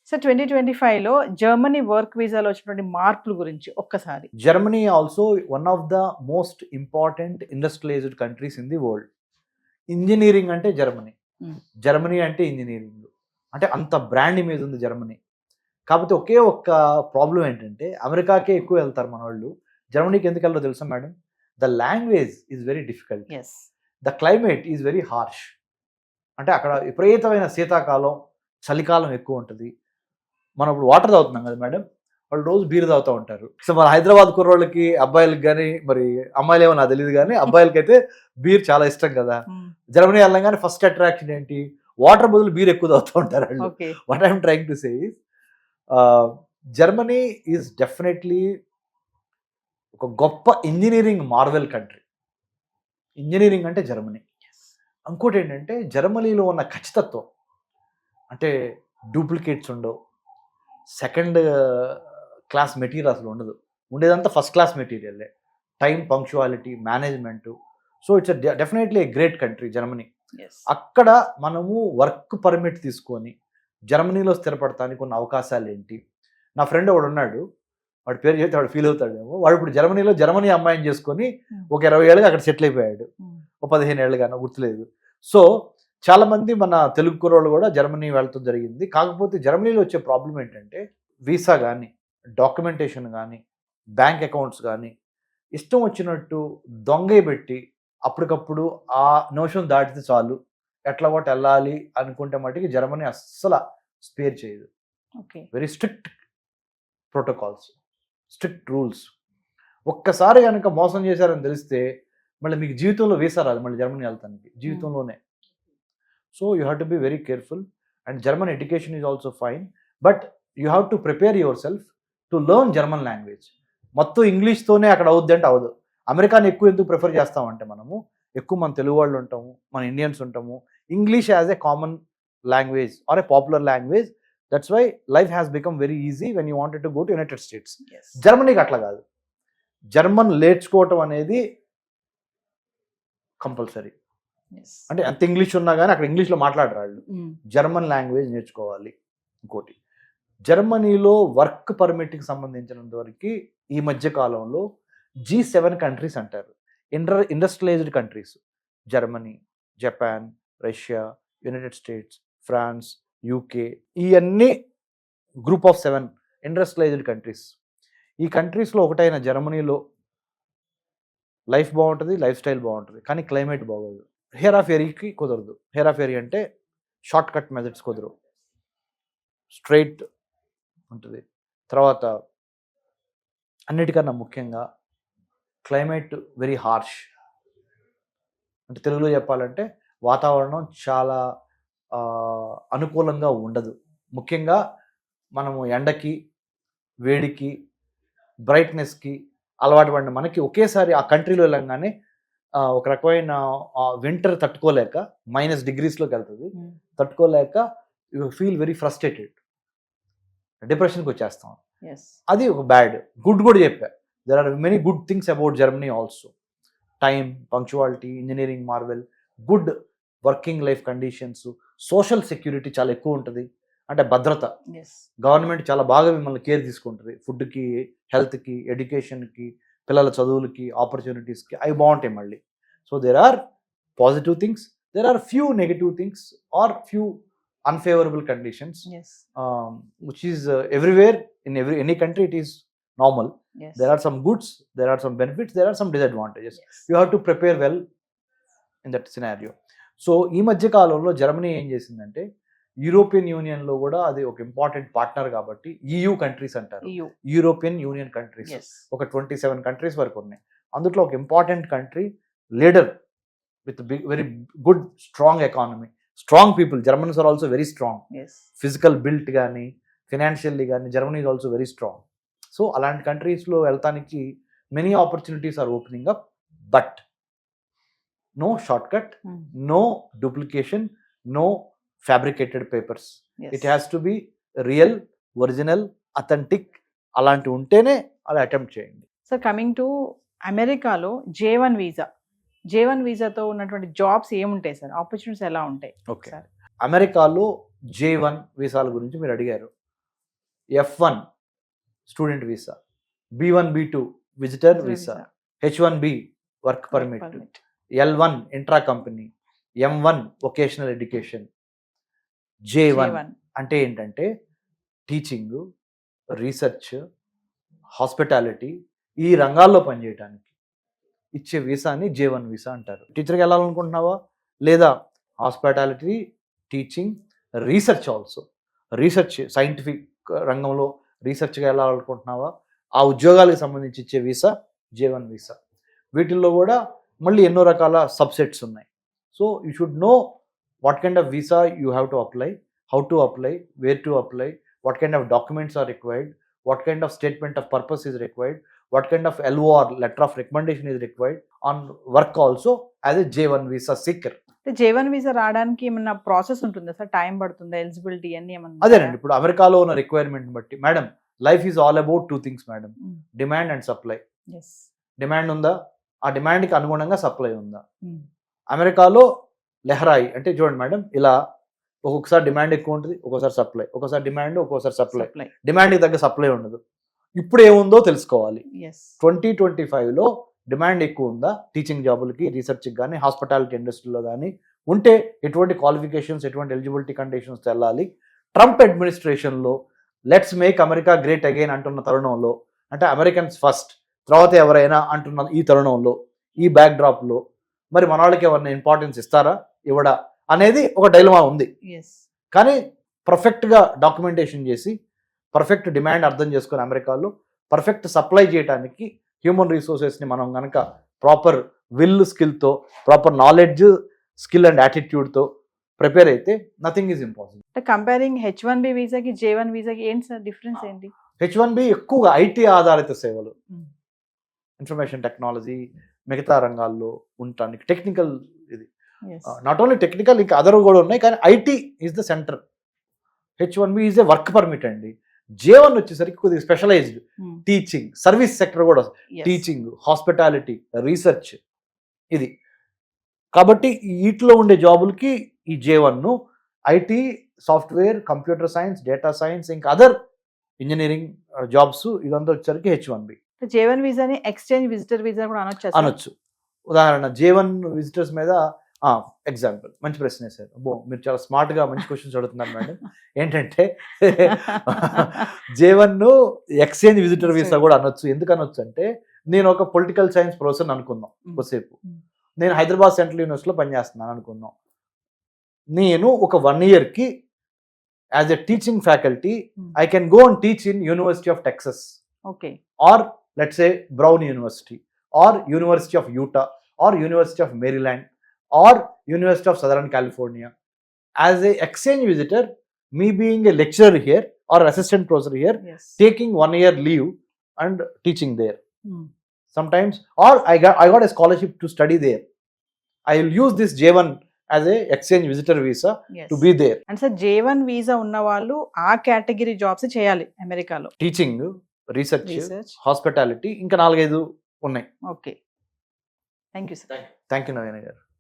So 2025లో Germany work వీసాలో వచ్చినటువంటి మార్పుల గురించి ఒక్కసారి. Germany also one of the most important industrialised countries in the world. Engineering అంటే Germany, Germany అంటే ఇంజనీరింగ్, అంటే అంత బ్రాండ్ మీద ఉంది జర్మనీ. కాకపోతే ఒకే ఒక్క ప్రాబ్లం ఏంటంటే అమెరికాకే ఎక్కువ వెళ్తారు మన వాళ్ళు, జర్మనీకి ఎందుకు వెళ్ళరో తెలుసా madam? The language is very difficult, the climate is very harsh. అంటే అక్కడ విపరీతమైన శీతాకాలం, చలికాలం ఎక్కువ ఉంటుంది. మనం ఇప్పుడు వాటర్ తాగుతున్నాం కదా మేడం, వాళ్ళు రోజు బీర్ తాగుతూ ఉంటారు. సో మన హైదరాబాద్ కుర్రోళ్ళకి అబ్బాయిలకి కానీ, మరి అమ్మాయిలు ఏమో నాకు తెలియదు కానీ అబ్బాయిలకి అయితే బీర్ చాలా ఇష్టం కదా. జర్మనీ వెళ్ళగానే ఫస్ట్ అట్రాక్షన్ ఏంటి? వాటర్ బదులు బీర్ ఎక్కువ తాగుతూ ఉంటారు వాళ్ళు. What I'm trying to say is Germany is definitely ఒక గొప్ప ఇంజనీరింగ్ మార్వెల్ కంట్రీ. ఇంజనీరింగ్ అంటే జర్మనీ. ఇంకోటి ఏంటంటే జర్మనీలో ఉన్న ఖచ్చితత్వం, అంటే డూప్లికేట్స్ ఉండవు, సెకండ్ క్లాస్ మెటీరియల్ అసలు ఉండదు, ఉండేదంతా ఫస్ట్ క్లాస్ మెటీరియల్లే, time, punctuality, management. So it's definitely a great country Germany. అక్కడ మనము వర్క్ పర్మిట్ తీసుకొని జర్మనీలో స్థిరపడటానికి ఉన్న అవకాశాలు ఏంటి? నా ఫ్రెండ్ ఒకడు ఉన్నాడు, వాడి పేరు చెప్తే వాడు ఫీల్ అవుతాడేమో, వాడు ఇప్పుడు జర్మనీ అమ్మాయిని చేసుకొని ఒక 20 ఏళ్ళుగా అక్కడ సెటిల్ అయిపోయాడు, ఒక 15 ఏళ్ళుగా గుర్తులేదు. సో చాలా మంది మన తెలుగు కుర్రోళ్ళు కూడా జర్మనీ వెళ్ళటం జరిగింది. కాకపోతే జర్మనీలో వచ్చే ప్రాబ్లం ఏంటంటే వీసా కానీ, డాక్యుమెంటేషన్ కానీ, బ్యాంక్ అకౌంట్స్ కానీ ఇష్టం వచ్చినట్టు దొంగ పెట్టి అప్పటికప్పుడు ఆ నోషన్ దాటితే చాలు, ఎట్లా ఒకటి వెళ్ళాలి అనుకుంటే మటుకి జర్మనీ అస్సలు స్పేర్ చేయదు. Very strict protocols, strict rules. ఒక్కసారి కనుక మోసం చేశారని తెలిస్తే మళ్ళీ మీకు జీవితంలో వీసా రాదు మళ్ళీ జర్మనీ వెళ్తానికి, జీవితంలోనే. So you have to be very careful. And German education is also fine, but you have to prepare your self to learn German language. మొత్తం ఇంగ్లీష్తోనే అక్కడ అవుద్ది అంటే అవదు. అమెరికాని ఎక్కువ ఎందుకు ప్రిఫర్ చేస్తామంటే మనము ఎక్కువ మన తెలుగు వాళ్ళు ఉంటాము, మన ఇండియన్స్ ఉంటాము. English as a common language or a popular language. That's why life has become very easy when you wanted to go to United States. జర్మనీకి అట్లా కాదు. జర్మన్ నేర్చుకోవటం అనేది కంపల్సరీ. అంటే అంత ఇంగ్లీష్ ఉన్నా కానీ అక్కడ ఇంగ్లీష్లో మాట్లాడరు వాళ్ళు, జర్మన్ లాంగ్వేజ్ నేర్చుకోవాలి. ఇంకోటి, జర్మనీలో వర్క్ పర్మిట్కి సంబంధించినంత వరకు ఈ మధ్య కాలంలో G7 కంట్రీస్ అంటారు, industrialised countries. Germany, Japan, Russia, United States, France, UK, ఇవన్నీ గ్రూప్ ఆఫ్ 7 ఇండస్ట్రియలైజ్డ్ కంట్రీస్. ఈ కంట్రీస్లో ఒకటైన జర్మనీలో లైఫ్ బాగుంటుంది, లైఫ్ స్టైల్ బాగుంటుంది, కానీ క్లైమేట్ బాగోదు. హేరాఫేరీకి కుదరదు. హేరాఫేరీ అంటే షార్ట్ కట్ మెథడ్స్ కుదరవు, స్ట్రైట్ ఉంటుంది. తర్వాత అన్నిటికన్నా ముఖ్యంగా క్లైమేట్ వెరీ హార్ష్. అంటే తెలుగులో చెప్పాలంటే వాతావరణం చాలా అనుకూలంగా ఉండదు. ముఖ్యంగా మనము ఎండకి, వేడికి, బ్రైట్నెస్కి అలవాటు పడిన మనకి ఒకేసారి ఆ కంట్రీలో వెళ్ళంగానే ఒక రకమైన వింటర్ తట్టుకోలేక -డిగ్రీస్లోకి వెళ్తుంది. తట్టుకోలేక యూ ఫీల్ వెరీ ఫ్రస్ట్రేటెడ్, డిప్రెషన్కి వచ్చేస్తాం. అది ఒక బ్యాడ్. గుడ్ కూడా చెప్పా, there are many good things about Germany also. Time, punctuality, engineering marvel, good working life conditions, social security చాలా ఎక్కువ ఉంటుంది. అంటే భద్రత, గవర్నమెంట్ చాలా బాగా మిమ్మల్ని కేర్ తీసుకుంటుంది. ఫుడ్కి, హెల్త్కి, ఎడ్యుకేషన్కి, పిల్లల చదువులకి, ఆపర్చునిటీస్కి అవి బాగుంటాయి మళ్ళీ. So there are positive things, there are few negative things are few unfavorable conditions, which is everywhere in any country it is normal. There are some goods, there are some benefits, there are some disadvantages. You have to prepare well in that scenario. So ఈ మధ్య కాలంలో Germany ఏం చేసిందంటే European యూనియన్లో కూడా అది ఒక important partner కాబట్టి EU కంట్రీస్ అంటారు, యూరోపియన్ యూనియన్ కంట్రీస్. ఒక 27 కంట్రీస్ వరకు ఉన్నాయి. అందులో ఒక important country, leader with very good strong economy, strong people. Germans are also very strong, physical built కానీ, ఫినాన్షియల్లీ కానీ Germany is also very strong. So అలాంటి కంట్రీస్లో వెళ్తానికి many opportunities are opening up, but no short cut, no duplication, no fabricated papers. It has to be real, original, authentic. అలాంటివి ఉంటేనే అలా attempt చేయండి. So coming to అమెరికాలో J1 visa, J1 వీసాతో ఉన్నటువంటి jobs ఏముంటాయి సార్, ఆపర్చునిటీస్ ఎలా ఉంటాయి? Okay, అమెరికాలో J1 వీసాల గురించి మీరు అడిగారు. F1 student visa, B1 B2 visitor visa, H1B work permit, L1 intra company, M1 vocational education, J1 అంటే ఏంటంటే టీచింగ్, రీసెర్చ్, హాస్పిటాలిటీ ఈ రంగాల్లో పనిచేయడానికి ఇచ్చే వీసాని J1 వీసా అంటారు. టీచర్కి వెళ్ళాలనుకుంటున్నావా, లేదా hospitality, teaching, research also, research scientific రంగంలో రీసెర్చ్గా వెళ్ళాలనుకుంటున్నావా, ఆ ఉద్యోగాలకు సంబంధించి ఇచ్చే వీసా J1 వీసా. వీటిల్లో కూడా మళ్ళీ ఎన్నో రకాల సబ్సెట్స్ ఉన్నాయి. So you should know what kind of visa you have to apply, how to apply, where to apply, what kind of documents are required, what kind of statement of purpose is required, what kind of LOR letter of recommendation is required on work also as a J1 visa seeker. J1 visa రావడానికి ఏమన్నా process ఉంటుందా sir, time పడుతుందా, eligibility అన్ని ఏమన్నా? అదేనండి, ఇప్పుడు అమెరికాలో ఉన్న రిక్వైర్మెంట్ బట్టి madam, life is all about two things madam, demand and supply. Demand ఉందా, ఆ డిమాండ్కి అనుగుణంగా సప్లై ఉందా. అమెరికాలో లెహరాయి అంటే చూడండి మేడం, ఇలా ఒక్కొక్కసారి డిమాండ్ ఎక్కువ ఉంటుంది, ఒక్కోసారి సప్లై, ఒక్కోసారి డిమాండ్, ఒక్కోసారి సప్లై, డిమాండ్కి తగ్గ సప్లై ఉండదు. ఇప్పుడు ఏముందో తెలుసుకోవాలి. 2025లో డిమాండ్ ఎక్కువ ఉందా టీచింగ్ జాబులకి, రీసెర్చ్కి కానీ, హాస్పిటాలిటీ ఇండస్ట్రీలో కానీ, ఉంటే ఎటువంటి క్వాలిఫికేషన్స్, ఎటువంటి ఎలిజిబిలిటీ కండిషన్స్ తెల్లాలి. ట్రంప్ అడ్మినిస్ట్రేషన్లో let's make America great again అంటున్న తరుణంలో, అంటే అమెరికన్స్ ఫస్ట్ తర్వాత ఎవరైనా అంటున్న ఈ తరుణంలో, ఈ బ్యాక్డ్రాప్లో మరి మన వాళ్ళకి ఎవరైనా ఇంపార్టెన్స్ ఇస్తారా ఇవ్వడా అనేది ఒక డైలమా ఉంది. కానీ పర్ఫెక్ట్గా డాక్యుమెంటేషన్ చేసి, పర్ఫెక్ట్ డిమాండ్ అర్థం చేసుకుని అమెరికాలో పర్ఫెక్ట్ సప్లై చేయడానికి హ్యూమన్ రిసోర్సెస్ని మనం కనుక ప్రాపర్ విల్ స్కిల్తో, ప్రాపర్ నాలెడ్జ్, స్కిల్ అండ్ యాటిట్యూడ్తో ప్రిపేర్ అయితే nothing is impossible. Comparing H1B వీసాకి J1 వీసాకి ఏంటి సార్ డిఫరెన్స్ ఏంటి? H1B ఎక్కువగా ఐటీ ఆధారిత సేవలు, ఇన్ఫర్మేషన్ టెక్నాలజీ, మిగతా రంగాల్లో ఉండటానికి టెక్నికల్, ఇది నాట్ ఓన్లీ టెక్నికల్, ఇంకా అదర్ కూడా ఉన్నాయి, కానీ IT is the centre. H1B is a work permit అండి. J1 వచ్చేసరికి కొద్దిగా స్పెషలైజ్డ్, టీచింగ్, సర్వీస్ సెక్టర్ కూడా, టీచింగ్, హాస్పిటాలిటీ, రీసెర్చ్ ఇది. కాబట్టి వీటిలో ఉండే జాబులకి ఈ J1, IT, software, computer science, data science, ఇంకా అదర్ ఇంజనీరింగ్ జాబ్స్ ఇదంతా వచ్చేసరికి H1B. J1 వీసాని exchange visitor visa కూడా అనొచ్చు. ఉదాహరణ J1 విజిటర్స్ మీద ఎగ్జాంపుల్, మంచి ప్రశ్న వేశారు. అబ్బో మీరు చాలా స్మార్ట్గా మంచి క్వశ్చన్స్ అడుగుతున్నారు మేడం. ఏంటంటే J1 ఎక్స్చేంజ్ విజిటర్ వీసా కూడా అనొచ్చు. ఎందుకు అనొచ్చు అంటే, నేను ఒక పొలిటికల్ సైన్స్ ప్రొఫెసర్ అనుకుందాం కొద్దిసేపు, నేను హైదరాబాద్ సెంట్రల్ యూనివర్సిటీలో పనిచేస్తున్నాను అనుకుందాం. నేను ఒక 1 yearకి as a teaching faculty I can go and teach in University of Texas, or let's say Brown University, or University of Utah, or University of Maryland, or University of Southern California. As a exchange visitor, me being a lecturer here or assistant professor here, taking 1 year leave and teaching there. Sometimes, or I got a scholarship to study there. I will use this J1 as a exchange visitor visa to be there. And so J1 visa ఉన్న వాళ్ళు ఆ category jobs చేయాలి అమెరికాలో. Teaching, research, hospitality, ఇంకా 4-5 ఉన్నాయి. Okay, thank you sir. Thank you Naveena గారు.